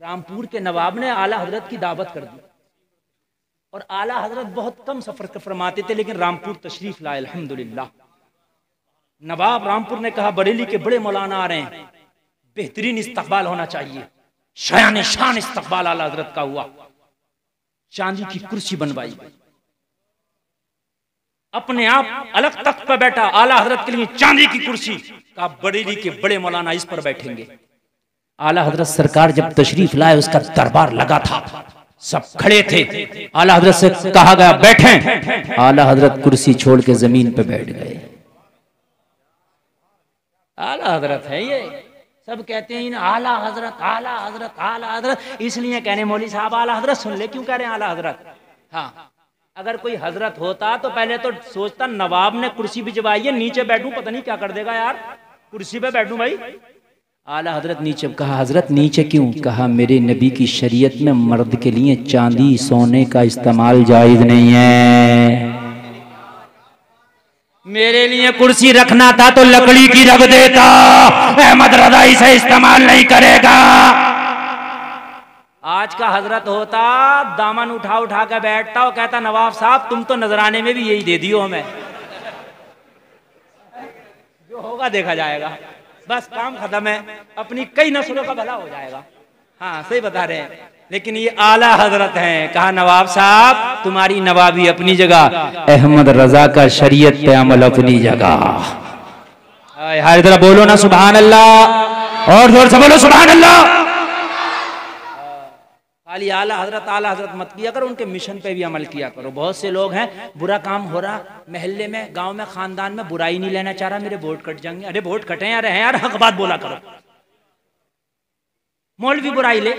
रामपुर के नवाब ने आला हजरत की दावत कर दी और आला हजरत बहुत कम सफर फरमाते थे, लेकिन रामपुर तशरीफ लाए अल्हम्दुलिल्लाह। नवाब रामपुर ने कहा बरेली के बड़े मौलाना आ रहे हैं, बेहतरीन इस्तकबाल होना चाहिए। शान शान इस्तकबाल आला हजरत का हुआ। चांदी की कुर्सी बनवाई, अपने आप अलग तख्त पर बैठा आला हजरत के लिए चांदी की कुर्सी, कहा बरेली के बड़े मौलाना इस पर बैठेंगे। आला हजरत सरकार जब तशरीफ लाए उसका दरबार लगा था, सब खड़े थे। आला हजरत से कहा गया बैठें, आला हजरत कुर्सी छोड़ के जमीन पे बैठ गए। आला हजरत है ये, सब कहते हैं आला हजरत आला हजरत आला हजरत, इसलिए कहने मौली साहब आला हजरत सुन ले, क्यों कह रहे हैं आला हजरत। हाँ, अगर कोई हजरत होता तो पहले तो सोचता नवाब ने कुर्सी भिजवाई है, नीचे बैठूं पता नहीं क्या कर देगा यार, कुर्सी पे बैठूं भाई। आला हजरत नीचे, कहा हजरत नीचे क्यों, कहा मेरे नबी की शरीयत में मर्द के लिए चांदी सोने का इस्तेमाल जायज नहीं है, मेरे लिए कुर्सी रखना था तो लकड़ी की रख देता, अहमद रजा इसे इस्तेमाल नहीं करेगा। आज का हजरत होता दामन उठा उठा कर बैठता और कहता नवाब साहब तुम तो नजराने में भी यही दे दियो हमें, जो होगा देखा जाएगा, बस काम खत्म है, अपनी कई नस्लों का भला हो जाएगा। हाँ सही बता रहे हैं, लेकिन ये आला हजरत हैं। कहा नवाब साहब तुम्हारी नवाबी अपनी जगह, अहमद रजा का शरीयत पे अमल अपनी जगह। हर तरह बोलो ना सुभान अल्लाह, और जोर से बोलो सुभान अल्लाह। खाली आला हजरत मत किया करो, उनके मिशन पे भी अमल किया करो। बहुत से लोग हैं बुरा काम हो रहा महल्ले में, गांव में, खानदान में, बुराई नहीं लेना चाह रहा, मेरे वोट कट जाएंगे। अरे वोट कटे यार, हैं यार, हक बात बोला करो। मौलवी बुराई ले,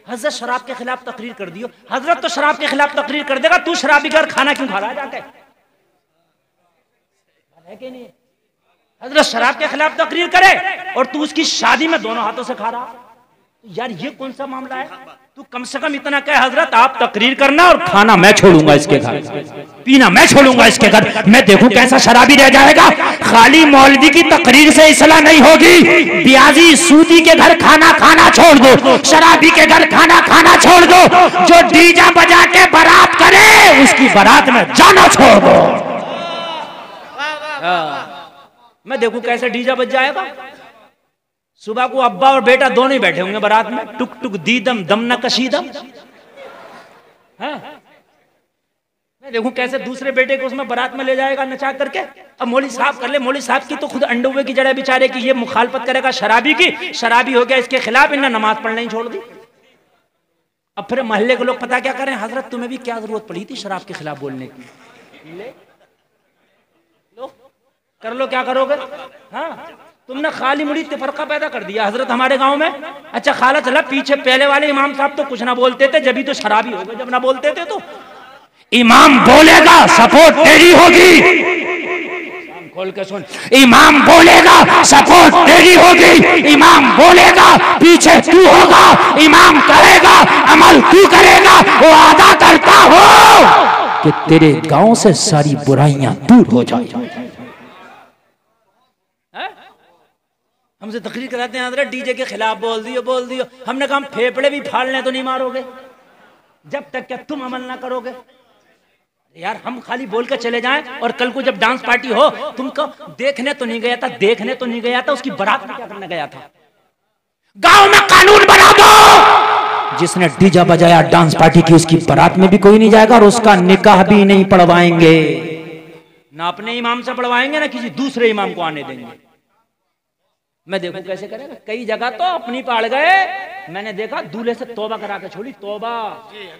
हजरत शराब के खिलाफ तकरीर कर दियो, हजरत तो शराब के खिलाफ तकरीर कर देगा, तू शराबी घर खाना क्यों खा रहा है जाके, है कि नहीं। हजरत शराब के खिलाफ तकरीर करे और तू उसकी शादी में दोनों हाथों से खा रहा, यार ये कौन सा मामला है। तू कम से कम इतना कह हजरत आप तकरीर करना और खाना मैं छोड़ूंगा इसके घर, पीना मैं छोड़ूंगा इसके घर, मैं देखूं कैसा शराबी रह जाएगा। खाली मौलवी की तकरीर से इस्लाह नहीं होगी, ब्याजी सूदी के घर खाना खाना छोड़ दो, शराबी के घर खाना खाना छोड़ दो, जो डीजा बजा के बारात करे उसकी बारात में जाना छोड़ दो। मैं देखूं कैसे डीजा बज जाएगा। सुबह को अब्बा और बेटा दोनों ही बैठे होंगे बारात में, टुक टुक दीदम दम न कशीदम। हाँ? मैं देखूं कैसे दूसरे बेटे को उसमें बारात में ले जाएगा नचा करके। अब मौली साहब कर ले, मौली साहब की तो खुद अंडे हुए की जड़े बेचारे की, ये मुखालफत करेगा शराबी की, शराबी हो गया इसके खिलाफ, इन्हें नमाज पढ़ना ही छोड़ दी। अब फिर मोहल्ले के लोग पता क्या करें, हजरत तुम्हें भी क्या जरूरत पड़ी थी शराब के खिलाफ बोलने की, ले लो कर लो, क्या करोगे। हाँ तुमने खाली मुड़ी तफरका पैदा कर दिया हजरत हमारे गांव में। अच्छा खाला चला पीछे पहले वाले इमाम साहब तो कुछ ना बोलते थे, जब भी तो शराबी हो गए, जब ना बोलते थे तो इमाम बोलेगा सपोर्ट तेरी होगी, खोल के सुन, इमाम बोलेगा सपोर्ट तेरी होगी, इमाम बोलेगा पीछे तू होगा, इमाम कहेगा अमल तू करेगा। वो वादा करता हो कि तेरे गांव से सारी बुराइयां दूर हो जाए। हमसे तकरीर कराते हैं हजरत डीजे के खिलाफ बोल दियो। हमने कहा हम फेफड़े भी फाड़ने तो नहीं मारोगे जब तक क्या तुम अमल ना करोगे। यार हम खाली बोल के चले जाएं और कल को जब डांस पार्टी हो, तुमको देखने तो नहीं गया था, उसकी बारात में क्या करने गया था। गांव में कानून बना दो, जिसने डीजा बजाया डांस पार्टी की उसकी बारात में भी कोई नहीं जाएगा और उसका निकाह भी नहीं पढ़वाएंगे, ना अपने इमाम से पढ़वाएंगे ना किसी दूसरे इमाम को आने देंगे। मैं देखूं कैसे करेगा। कई जगह तो अपनी पाड़ गए, मैंने देखा दूल्हे से तौबा करा के छोड़ी, तौबा।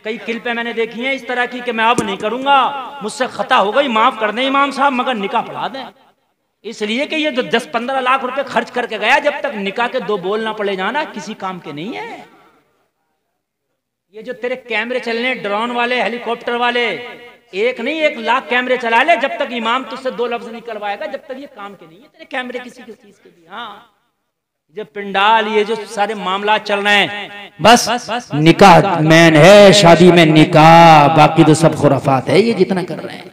कई क्लिपें मैंने देखी हैं इस तरह की कि मैं अब नहीं करूंगा, मुझसे खता हो गई, माफ कर दें इमाम साहब, मगर निकाह पढ़ा दें। इसलिए कि ये जो 10-15 लाख रुपए खर्च करके गया, जब तक निकाह के 2 बोल ना पड़े जाना किसी काम के नहीं है। ये जो तेरे कैमरे चलने, ड्रोन वाले, हेलीकॉप्टर वाले, एक नहीं 1 लाख कैमरे चला ले, जब तक इमाम तुझसे 2 लफ्ज निकलवाएगा, जब तक ये काम के नहीं है तेरे कैमरे किसी चीज के भी। हाँ जो पिंडाल, ये जो सारे मामला चल रहे हैं, बस निकाह मैन है, शादी में निकाह, बाकी तो सब खुराफात है ये जितना कर रहे हैं।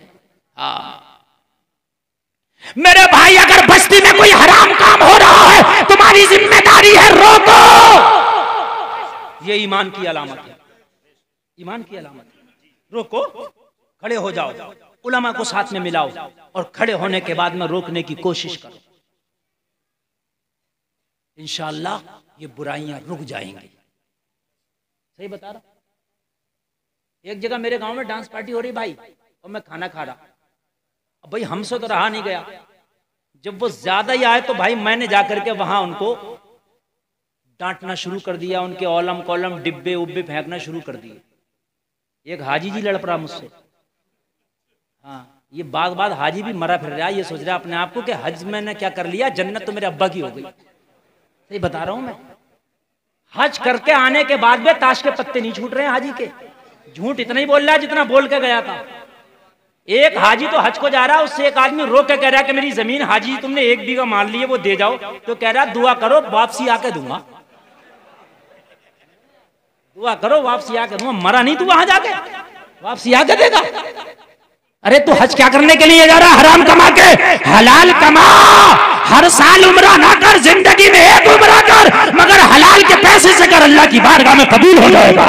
हाँ मेरे भाई, अगर बस्ती में कोई हराम काम हो रहा है तुम्हारी जिम्मेदारी है रोको। ये ईमान की अलामत है, ईमान की अलामत है। रोको, खड़े हो जाओ, उलमा को साथ में मिलाओ और खड़े होने के बाद में रोकने की कोशिश करो। इंशाअल्लाह ये बुराइयां रुक जाएंगी। सही बता रहा। एक जगह मेरे गांव में डांस पार्टी हो रही भाई, और मैं खाना खा रहा। अब भाई हमसे तो रहा नहीं गया, जब वो ज्यादा ही आए तो भाई मैंने जाकर के वहां उनको डांटना शुरू कर दिया, उनके ओलम कॉलम डिब्बे उब्बे फेंकना शुरू कर दिए। एक हाजी जी लड़ पड़ा मुझसे। हाँ, ये बाद हाजी भी मरा फिर रहा है, ये सोच रहा अपने आप को कि हज मैंने क्या कर लिया, जन्नत तो मेरे अब्बा की हो गई। सही बता रहा हूं मैं। हज करके आने के बाद भी ताश के पत्ते नहीं छूट रहे हैं हाजी के। झूठ इतना ही बोल रहा है जितना बोल के गया था। एक हाजी तो हज को जा रहा है, उससे एक आदमी रोक के कह रहा है कि मेरी जमीन हाजी तुमने 1 बीघा मान ली है, वो दे जाओ। तो कह रहा है दुआ करो वापसी आके दूंगा, दुआ करो वापसी आके दूंगा। मरा नहीं तू वहां जाके, वापसी आके देगा। अरे तू हज क्या करने के लिए जा रहा? हराम कमा के, हलाल कमा। हर साल उम्रा ना कर, जिंदगी में एक उम्रा कर, मगर हलाल के पैसे से कर, अल्लाह की बारगाह में कबूल हो जाएगा।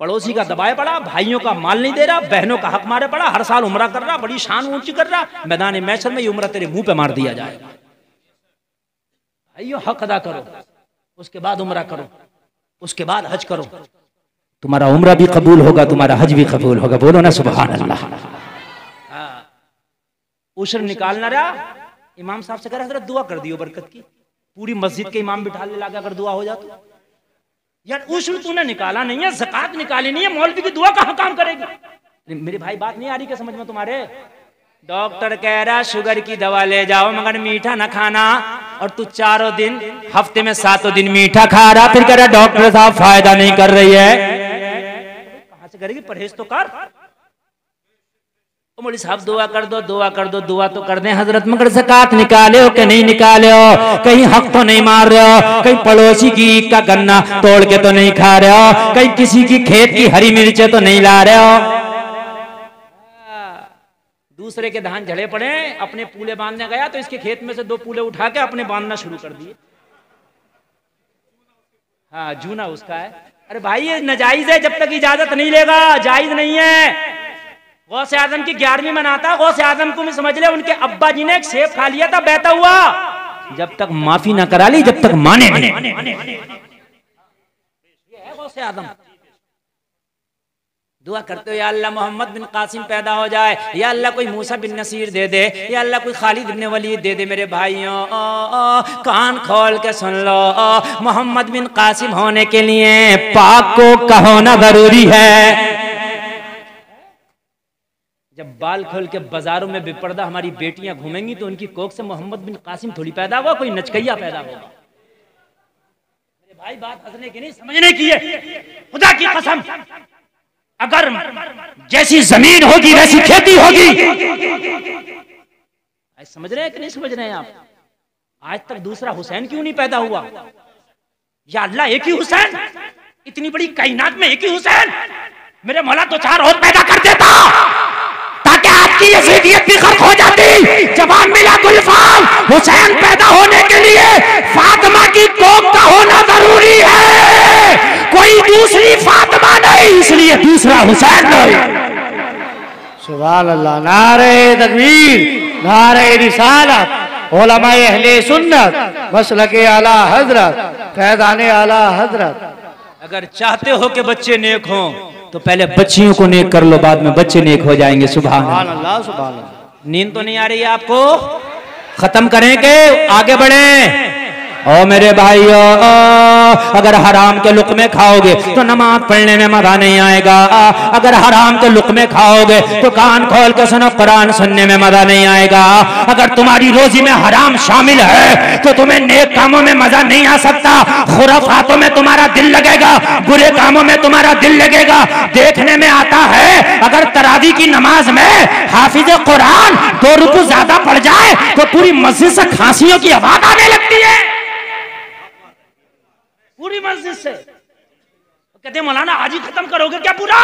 पड़ोसी का दबाए पड़ा, भाइयों का माल नहीं दे रहा, बहनों का हक मारे पड़ा, हर साल उम्रा कर रहा, बड़ी शान ऊंची कर रहा, मैदान महशर में ये उम्रा तेरे मुंह पे मार दिया जाएगा। भाइयों हक अदा करो, उसके बाद उम्रा करो, उसके बाद हज करो, तुम्हारा उम्रा भी कबूल होगा, तुम्हारा हज भी कबूल होगा। बोलो ना सुभान अल्लाह। उशर निकालना रहा, इमाम साहब से कह रहा हजरत दुआ कर दियो बरकत की। पूरी मस्जिद के इमाम बिठा ले लाके अगर दुआ हो जाए तो। यार उशर तूने निकाला नहीं है, ज़कात निकाली नहीं है, मौलवी की दुआ कहाँ काम करेगी? मेरे भाई बात नहीं आ रही क्या समझ में तुम्हारे? डॉक्टर कह रहा शुगर की दवा ले जाओ मगर मीठा ना खाना, और तू 4 दिन हफ्ते में 7 दिन मीठा खा रहा, फिर कह रहा डॉक्टर साहब फायदा नहीं कर रही है। कहां से करेगी? परहेज तो कर। मौलवी साहब दुआ कर दो, दुआ कर दो। दुआ तो कर दें हजरत, मगर ज़कात निकाले हो कि नहीं निकाले हो? कहीं हक तो नहीं मार रहे हो? कहीं पड़ोसी की का गन्ना तोड़ के तो नहीं खा रहे हो? कहीं किसी की खेत की हरी मिर्चें तो नहीं ला रहे हो? दूसरे के धान झड़े पड़े, अपने पूले बांधने गया तो इसके खेत में से 2 पूले उठा के अपने बांधना शुरू कर दिए। हाँ, जूना उसका है। अरे भाई ये नाजायज है, जब तक इजाजत नहीं लेगा जायज नहीं है। गौसे आजम की 11वीं मनाता, गौसे आजम को भी समझ ले, उनके अब्बा जी ने एक सेब खा लिया था बहता हुआ, जब तक माफी ना करा ली जब तक माने नहीं। ये है गौसे आजम। दुआ करते हो या अल्लाह मोहम्मद बिन कासिम पैदा हो जाए, या अल्लाह कोई मूसा बिन नसीर दे दे, या अल्लाह कोई खालिद बिन वलीद दे दे। मेरे भाइयों कान खोल के सुन लो, मोहम्मद बिन कासिम होने के लिए पाक को का होना जरूरी है। जब बाल खोल के बाजारों में बेपर्दा हमारी बेटियां घूमेंगी तो उनकी कोख से मोहम्मद बिन कासिम थोड़ी पैदा हुआ, कोई नचकैया पैदा होगा। मेरे भाई बात हंसने की नहीं समझने की है। खुदा की कसम, अगर जैसी जमीन होगी वैसी खेती होगी। समझ रहे हैं कि नहीं समझ रहे हैं आप? आज तक दूसरा हुसैन क्यों नहीं पैदा हुआ? या अल्लाह एक ही हुसैन, इतनी बड़ी कायनात में एक ही हुसैन। मेरे मौला तो 4 और पैदा कर देता ताकि आपकी यजीदियत भी खत्म हो जाती। जवाब मिला गुलफाम, हुसैन पैदा होने के लिए फातिमा की कोख का होना जरूरी है, कोई दूसरी फातिमा नहीं, इसलिए दूसरा हुसैन नहीं। सुभान अल्लाह। नारे तकबीर, नारे रिसालत, उलमाए अहले सुन्नत, मसलके आला हजरत, फैज़ाने आला हजरत। अगर चाहते हो कि बच्चे नेक हों तो पहले बच्चियों को नेक कर लो, बाद में बच्चे नेक हो जाएंगे। सुभान अल्लाह, सुभान अल्लाह। नींद तो नहीं आ रही है आपको? खत्म करें के आगे बढ़े? ओ मेरे भाइयों, अगर हराम के लुक़मे खाओगे तो नमाज पढ़ने में मजा नहीं आएगा। अगर हराम के लुक़मे खाओगे तो कान खोल के सुनो, कुरान सुनने में मजा नहीं आएगा। अगर तुम्हारी रोजी में हराम शामिल है तो तुम्हें नेक कामों में मजा नहीं आ सकता। खुराफातों में तुम्हारा दिल लगेगा, बुरे कामों में तुम्हारा दिल लगेगा। देखने में आता है अगर तरावी की नमाज में हाफिज कुरान 2 रुकू ज्यादा पड़ जाए तो पूरी मस्जिद से खांसियों की आवाज आने लगती है, पूरी मस्जिद से। कहते हैं मौलाना आज ही खत्म करोगे क्या पूरा?